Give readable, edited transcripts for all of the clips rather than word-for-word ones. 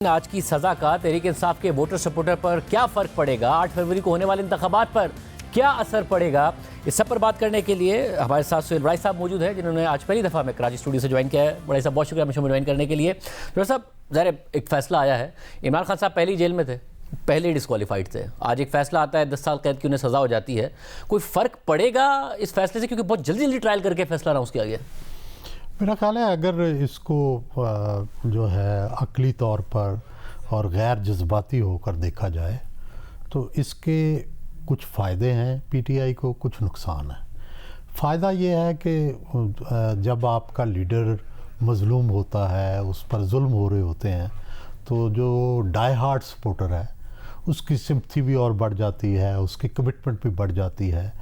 आज की सजा का तहरीक इंसाफ के वोटर सपोर्टर पर क्या फर्क पड़ेगा, 8 फरवरी को होने वाले इंतखाबात पर क्या असर पड़ेगा, इस सब पर बात करने के लिए हमारे साथ सुहेल बड़ाई साहब मौजूद हैं, जिन्होंने आज पहली दफ़ा में कराची स्टूडियो से ज्वाइन किया है। बड़ाई साहब बहुत शुक्रिया हमें शो में ज्वाइन करने के लिए। तो साहब ज़ाहिर एक फ़ैसला आया है, इमरान खान साहब पहले ही जेल में थे, पहले ही डिस्क्वालीफाइड थे, आज एक फ़ैसला आता है 10 साल कैद की उन्हें सज़ा हो जाती है। कोई फ़र्क पड़ेगा इस फैसले से, क्योंकि बहुत जल्दी जल्दी ट्रायल करके फैसला अनाउंस किया गया? मेरा ख्याल है अगर इसको जो है अक़ली तौर पर और गैर जज्बाती होकर देखा जाए तो इसके कुछ फ़ायदे हैं पीटीआई को, कुछ नुकसान है। फ़ायदा ये है कि जब आपका लीडर मज़लूम होता है, उस पर जुल्म हो रहे होते हैं, तो जो डाई हार्ड सपोर्टर है उसकी सिंपथी भी और बढ़ जाती है, उसकी कमिटमेंट भी बढ़ जाती है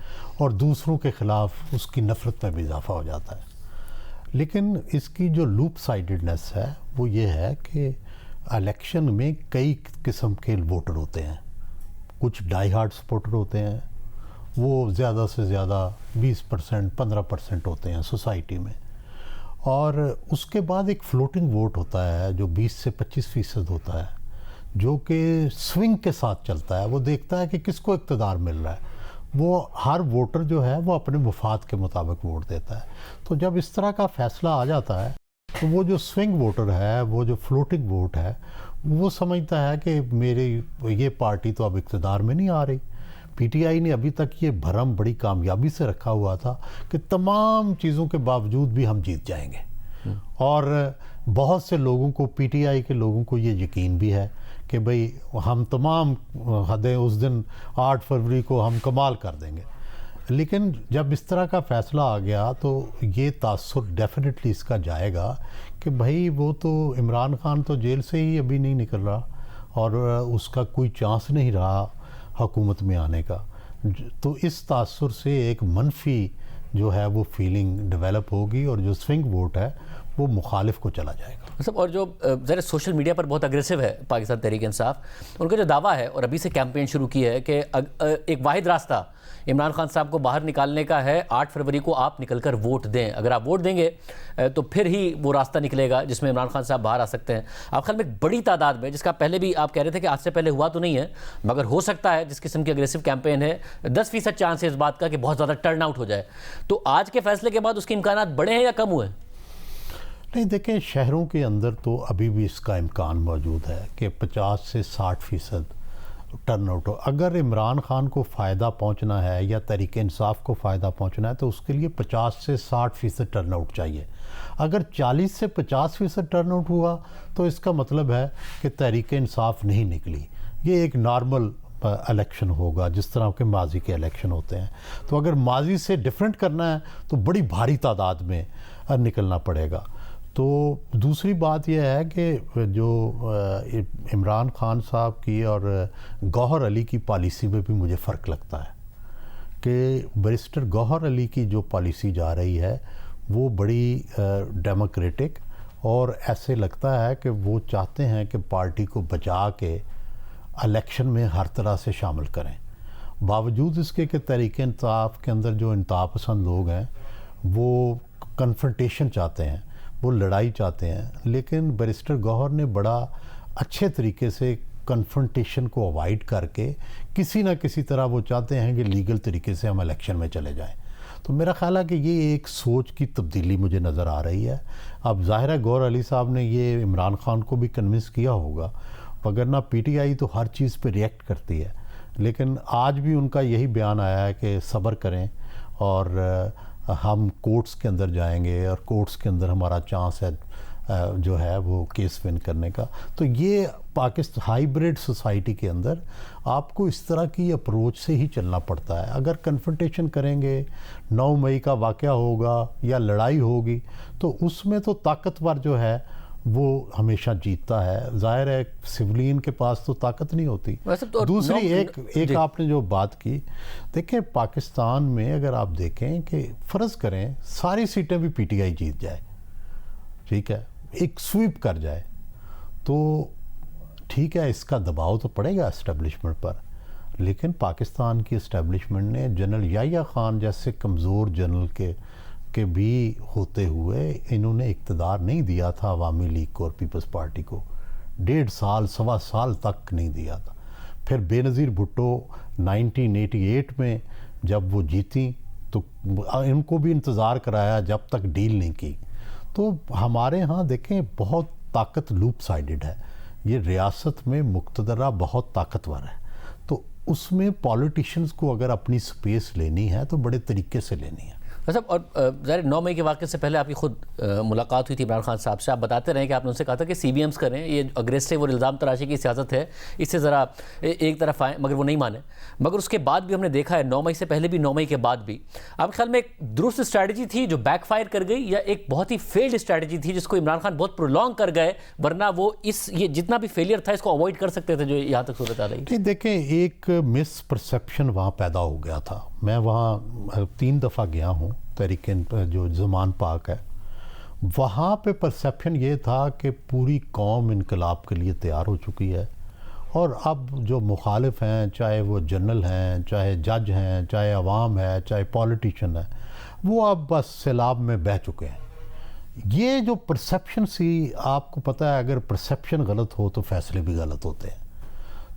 और दूसरों के ख़िलाफ़ उसकी नफ़रत में भी इजाफ़ा हो जाता है। लेकिन इसकी जो लूप साइडेडनेस है वो ये है कि इलेक्शन में कई किस्म के वोटर होते हैं। कुछ डाई हार्ड सपोर्टर होते हैं, वो ज़्यादा से ज़्यादा 20% 15% होते हैं सोसाइटी में, और उसके बाद एक फ्लोटिंग वोट होता है जो 20 से 25% होता है, जो कि स्विंग के साथ चलता है। वो देखता है कि किसको इक़्तिदार मिल रहा है, वो हर वोटर जो है वो अपने मुफाद के मुताबिक वोट देता है। तो जब इस तरह का फ़ैसला आ जाता है तो वो जो स्विंग वोटर है, वो जो फ्लोटिंग वोट है, वो समझता है कि मेरी ये पार्टी तो अब इक़्तिदार में नहीं आ रही। पीटीआई ने अभी तक ये भरम बड़ी कामयाबी से रखा हुआ था कि तमाम चीज़ों के बावजूद भी हम जीत जाएंगे, और बहुत से लोगों को, पीटीआई के लोगों को ये यकीन भी है कि भाई हम तमाम हदें उस दिन 8 फरवरी को हम कमाल कर देंगे। लेकिन जब इस तरह का फ़ैसला आ गया तो ये तासुर डेफिनेटली इसका जाएगा कि भाई वो तो इमरान खान तो जेल से ही अभी नहीं निकल रहा और उसका कोई चांस नहीं रहा हुकूमत में आने का। तो इस तासुर से एक मनफी जो है वो फीलिंग डेवलप होगी और जो स्विंग वोट है वो मुखालिफ को चला जाएगा। सब और जो ज़रा सोशल मीडिया पर बहुत अग्रेसिव है पाकिस्तान तहरीक इंसाफ, उनका जो दावा है और अभी से कैंपेन शुरू की है कि एक वाहिद रास्ता इमरान खान साहब को बाहर निकालने का है, 8 फरवरी को आप निकलकर वोट दें। अगर आप वोट देंगे तो फिर ही वो रास्ता निकलेगा जिसमें इमरान खान साहब बाहर आ सकते हैं। आप ख्याल में एक बड़ी तादाद में, जिसका पहले भी आप कह रहे थे कि आज से पहले हुआ तो नहीं है, मगर हो सकता है जिस किस्म की अग्रेसिव कैंपेन है, 10% चांस है इस बात का कि बहुत ज़्यादा टर्न आउट हो जाए, तो आज के फैसले के बाद उसके इम्कानात बढ़े हैं या कम हुए? नहीं, देखें, शहरों के अंदर तो अभी भी इसका इम्कान मौजूद है कि 50 से 60% टर्न आउट हो। अगर इमरान खान को फ़ायदा पहुंचना है या तहरीक इंसाफ को फ़ायदा पहुंचना है तो उसके लिए 50 से 60% टर्न आउट चाहिए। अगर 40 से 50% टर्न आउट हुआ तो इसका मतलब है कि तहरीक इंसाफ नहीं निकली। ये एक नॉर्मल इलेक्शन होगा जिस तरह के माजी के इलेक्शन होते हैं। तो अगर माजी से डिफरेंट करना है तो बड़ी भारी तादाद में निकलना पड़ेगा। तो दूसरी बात यह है कि जो इमरान खान साहब की और गौहर अली की पॉलिसी में भी मुझे फ़र्क लगता है कि बैरिस्टर गौहर अली की जो पॉलिसी जा रही है वो बड़ी डेमोक्रेटिक, और ऐसे लगता है कि वो चाहते हैं कि पार्टी को बचा के इलेक्शन में हर तरह से शामिल करें। बावजूद इसके कि तहरीक इंसाफ के अंदर जो इंतहा पसंद लोग हैं वो कन्फ्रंटेशन चाहते हैं, वो लड़ाई चाहते हैं, लेकिन बैरिस्टर गौहर ने बड़ा अच्छे तरीके से कन्फ्रंटेशन को अवॉइड करके किसी ना किसी तरह वो चाहते हैं कि लीगल तरीके से हम इलेक्शन में चले जाएं। तो मेरा ख्याल है कि ये एक सोच की तब्दीली मुझे नज़र आ रही है। अब ज़ाहिर है गौहर अली साहब ने ये इमरान खान को भी कन्विंस किया होगा, वगरना पीटीआई तो हर चीज़ पे रिएक्ट करती है। लेकिन आज भी उनका यही बयान आया है कि सब्र करें और हम कोर्ट्स के अंदर जाएंगे और कोर्ट्स के अंदर हमारा चांस है जो है वो केस विन करने का। तो ये पाकिस्तान हाइब्रिड सोसाइटी के अंदर आपको इस तरह की अप्रोच से ही चलना पड़ता है। अगर कन्फ्रंटेशन करेंगे, 9 मई का वाक़या होगा या लड़ाई होगी, तो उसमें तो ताकतवर जो है वो हमेशा जीतता है। ज़ाहिर है सिविलियन के पास तो ताकत नहीं होती। तो दूसरी एक आपने जो बात की, देखें पाकिस्तान में अगर आप देखें कि फ़र्ज़ करें सारी सीटें भी पीटीआई जीत जाए, ठीक है, एक स्वीप कर जाए, तो ठीक है, इसका दबाव तो पड़ेगा इस्टेब्लिशमेंट पर। लेकिन पाकिस्तान की इस्टेब्लिशमेंट ने जनरल याहिया खान जैसे कमज़ोर जनरल के भी होते हुए इन्होंने इक़्तिदार नहीं दिया था अवामी लीग को और पीपल्स पार्टी को। 1.5 साल 1.25 साल तक नहीं दिया था। फिर बेनज़ीर भुट्टो 1988 में जब वो जीती तो इनको भी इंतज़ार कराया जब तक डील नहीं की। तो हमारे यहाँ देखें बहुत ताकत लूप साइडेड है, ये रियासत में मुक़्तदरा बहुत ताकतवर है, तो उसमें पॉलिटिशियंस को अगर अपनी स्पेस लेनी है तो बड़े तरीके से लेनी है। साहब, और ज़ाहिर 9 मई के वाक़े से पहले आपकी खुद मुलाकात हुई थी इमरान खान साहब से, आप बताते रहे कि आपने उनसे कहा था कि CBMs करें, ये अग्रेसिव और इल्ज़ाम तराशी की सियासत है, इससे ज़रा एक तरफ आएँ, मगर वो नहीं माने। मगर उसके बाद भी हमने देखा है 9 मई से पहले भी 9 मई के बाद भी आपके ख्याल में एक दुरुस्त स्ट्रैटेजी थी जो बैकफायर कर गई, या एक बहुत ही फेल्ड स्ट्रैटेजी थी जिसको इमरान खान बहुत प्रोलॉन्ग कर गए, वरना वो ये जितना भी फेलियर था इसको अवॉइड कर सकते थे जो यहाँ तक सूरत आ रही? नहीं देखें, एक मिस परसेप्शन वहाँ पैदा हो गया था। मैं वहाँ 3 दफ़ा गया हूँ, तहरीक जो ज़मान पाक है, वहाँ पे परसेप्शन ये था कि पूरी कौम इनकलाब के लिए तैयार हो चुकी है, और अब जो मुखालिफ हैं, चाहे वो जनरल हैं, चाहे जज हैं, चाहे अवाम है, चाहे पॉलिटिशियन है, वो अब बस सैलाब में बह चुके हैं। ये जो परसेप्शन सी, आपको पता है अगर परसेप्शन गलत हो तो फैसले भी गलत होते हैं।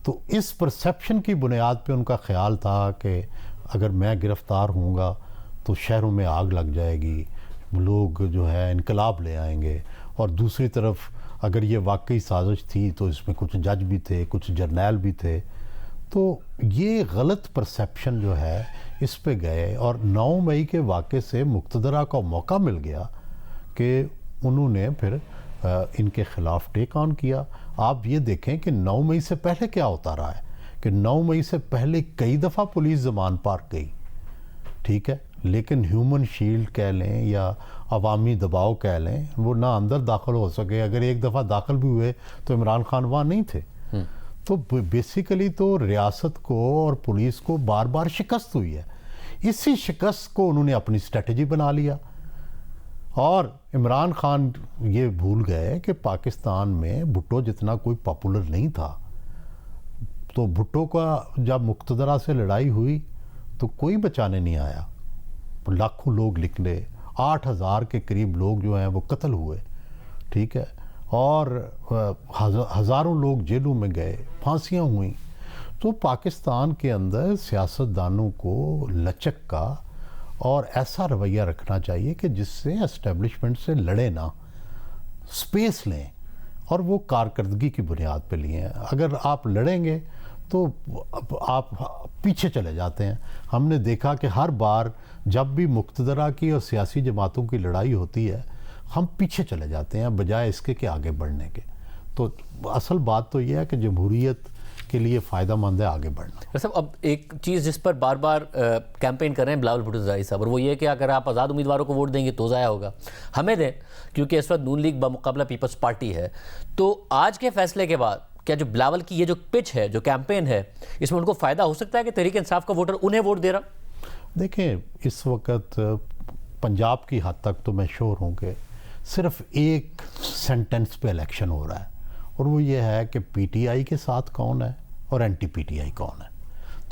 तो इस परसेप्शन की बुनियाद पे उनका ख्याल था कि अगर मैं गिरफ़्तार होऊंगा तो शहरों में आग लग जाएगी, लोग जो है इनकलाब ले आएंगे, और दूसरी तरफ अगर ये वाकई साजिश थी तो इसमें कुछ जज भी थे, कुछ जर्नैल भी थे। तो ये गलत परसेप्शन जो है इस पे गए, और 9 मई के वाक़े से मुक़्तदरा को मौका मिल गया कि उन्होंने फिर इनके ख़िलाफ़ टेक ऑन किया। आप ये देखें कि 9 मई से पहले क्या होता रहा है कि 9 मई से पहले कई दफ़ा पुलिस ज़मान पार्क गई, ठीक है, लेकिन ह्यूमन शील्ड कह लें या अवामी दबाव कह लें, वो ना अंदर दाखिल हो सके। अगर एक दफ़ा दाखिल भी हुए तो इमरान खान वहाँ नहीं थे। तो बेसिकली तो रियासत को और पुलिस को बार बार शिकस्त हुई है। इसी शिकस्त को उन्होंने अपनी स्ट्रेटजी बना लिया, और इमरान खान ये भूल गए कि पाकिस्तान में भुट्टो जितना कोई पॉपुलर नहीं था। तो भुट्टो का जब मुक़्तदरा से लड़ाई हुई तो कोई बचाने नहीं आया, लाखों लोग निकले, 8,000 के करीब लोग जो हैं वो कत्ल हुए, ठीक है, और हज़ारों लोग जेलों में गए, फांसियां हुई। तो पाकिस्तान के अंदर सियासतदानों को लचक का और ऐसा रवैया रखना चाहिए कि जिससे एस्टेब्लिशमेंट से लड़े ना, स्पेस लें, और वो कारकर्दगी की बुनियाद पे लिए हैं। अगर आप लड़ेंगे तो आप पीछे चले जाते हैं। हमने देखा कि हर बार जब भी मुक़्तदरा की और सियासी जमातों की लड़ाई होती है, हम पीछे चले जाते हैं बजाय इसके कि आगे बढ़ने के। तो असल बात तो यह है कि जमहूरियत के लिए फ़ायदेमंद है आगे बढ़ना। साहब, अब एक चीज़ जिस पर बार बार कैंपेन कर रहे हैं बिलावल भुट्टो ज़रदारी साहब, और वो ये कि अगर आप आज़ाद उम्मीदवारों को वोट देंगे तो ज़ाया होगा, हमें दें, क्योंकि इस वक्त नून लीग बमुकाबला पीपल्स पार्टी है। तो आज के फैसले के बाद क्या जो बिलावल की ये जो पिच है, जो कैंपेन है, इसमें उनको फ़ायदा हो सकता है कि तहरीक इंसाफ का वोटर उन्हें वोट दे रहा? देखें, इस वक्त पंजाब की हद तक तो मैं श्योर हूँ कि सिर्फ एक सेंटेंस पे इलेक्शन हो रहा है, और वो ये है कि PTI के साथ कौन है और एंटी PTI कौन है।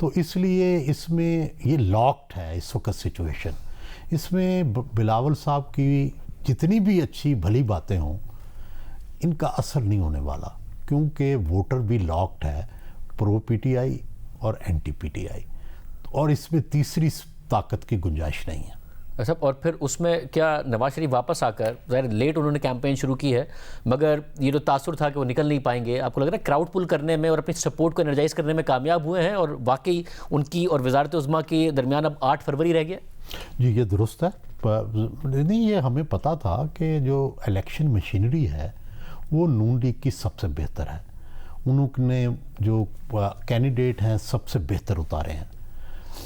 तो इसलिए इसमें ये लॉक्ड है इस वक्त सिचुएशन। इसमें बिलावल साहब की जितनी भी अच्छी भली बातें हों, इनका असर नहीं होने वाला, क्योंकि वोटर भी लॉक्ड है, प्रो PTI और एंटी PTI, और इसमें तीसरी ताकत की गुंजाइश नहीं है। अच्छा, और फिर उसमें क्या नवाज शरीफ वापस आकर, ज़ाहिर लेट उन्होंने कैंपेन शुरू की है, मगर ये जो तासुर था कि वो निकल नहीं पाएंगे, आपको लग रहा है क्राउड पुल करने में और अपनी सपोर्ट को एनर्जाइज करने में कामयाब हुए हैं, और वाकई उनकी और वज़ारत उज़्मा के दरमियान अब 8 फरवरी रह गया? जी, ये दुरुस्त है। नहीं, ये हमें पता था कि जो इलेक्शन मशीनरी है वो नून लीग की सबसे बेहतर है। उन्होंने जो कैंडिडेट हैं सबसे बेहतर उतारे हैं।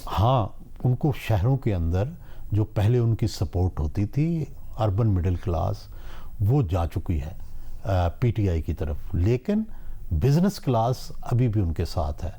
हाँ, उनको शहरों के अंदर जो पहले उनकी सपोर्ट होती थी, अर्बन मिडिल क्लास, वो जा चुकी है PTI की तरफ, लेकिन बिज़नेस क्लास अभी भी उनके साथ है।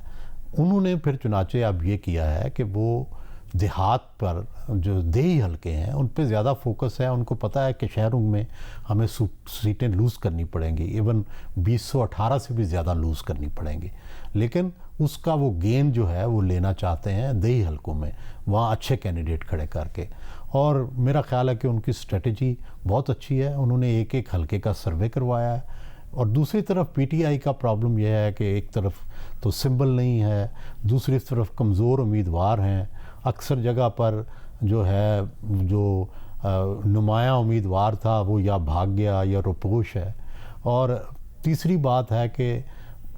उन्होंने फिर चुनाचे अब ये किया है कि वो देहात पर जो देही हलके हैं उन पे ज़्यादा फोकस है। उनको पता है कि शहरों में हमें सीटें लूज़ करनी पड़ेंगी, इवन 218 से भी ज़्यादा लूज़ करनी पड़ेंगी, लेकिन उसका वो गेन जो है वो लेना चाहते हैं देही हलकों में, वहाँ अच्छे कैंडिडेट खड़े करके। और मेरा ख्याल है कि उनकी स्ट्रेटजी बहुत अच्छी है। उन्होंने एक एक हलके का सर्वे करवाया है, और दूसरी तरफ पीटीआई का प्रॉब्लम यह है कि एक तरफ तो सिंबल नहीं है, दूसरी तरफ कमज़ोर उम्मीदवार हैं। अक्सर जगह पर जो है जो नुमाया उम्मीदवार था वो या भाग गया या रुपोश है। और तीसरी बात है कि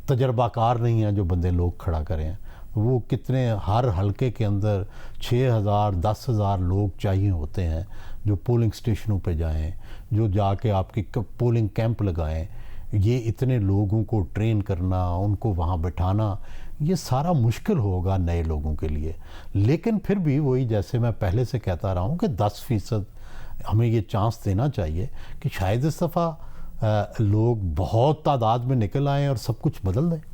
तजर्बाकार नहीं है जो बंदे लोग खड़ा करें। वो कितने हर हलके के अंदर 6,000 10,000 लोग चाहिए होते हैं जो पोलिंग स्टेशनों पे जाएं, जो जाके आपकी पोलिंग कैंप लगाएं। ये इतने लोगों को ट्रेन करना, उनको वहाँ बिठाना, ये सारा मुश्किल होगा नए लोगों के लिए। लेकिन फिर भी वही जैसे मैं पहले से कहता रहा हूँ कि 10% हमें ये चांस देना चाहिए कि शायद इस दफ़ा लोग बहुत तादाद में निकल आएँ और सब कुछ बदल दें।